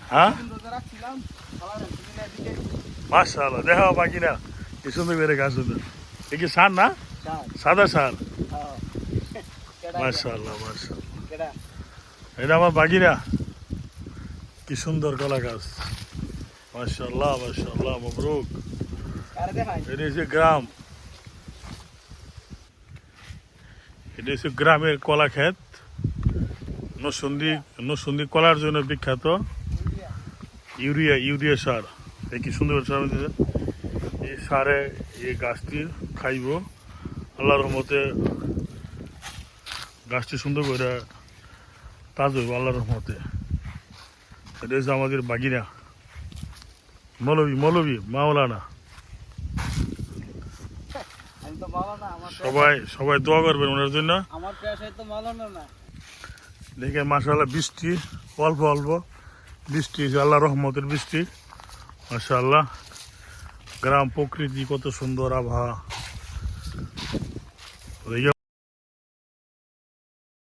হ্যাঁ মাশাআল্লাহ দেখাও বাকি না কি সুন্দর করে গাছ সুন্দর এ কি সার না সাদা সার মাশাআল্লাহ মাশাআল্লাহ এটা আমার বাগিরা কি সুন্দর কলা গাছ মাশাআল্লাহ মাশাআল্লাহ মবরুক এটা হচ্ছে গ্রাম এটা হচ্ছে গ্রামের কলা ক্ষেত নরসিংদী কলার জন্য বিখ্যাত ইউরিয়া সার এই কি সুন্দর সার এই সারে এই গাছটি খাইব আল্লাহর রহমতে গাছটি সুন্দর করে তাজ হইব আল্লাহর রহমতে এটা হচ্ছে আমাদের বাগিরা মৌলবী মাওলানা সবাই দোয়া করবেন ওনার জন্য দেখে মাশাআল্লাহ বৃষ্টি অল্প অল্প বৃষ্টি আল্লাহ রহমতের বৃষ্টি মাশাআল্লাহ গ্রাম প্রকৃতি কত সুন্দর আবহাওয়া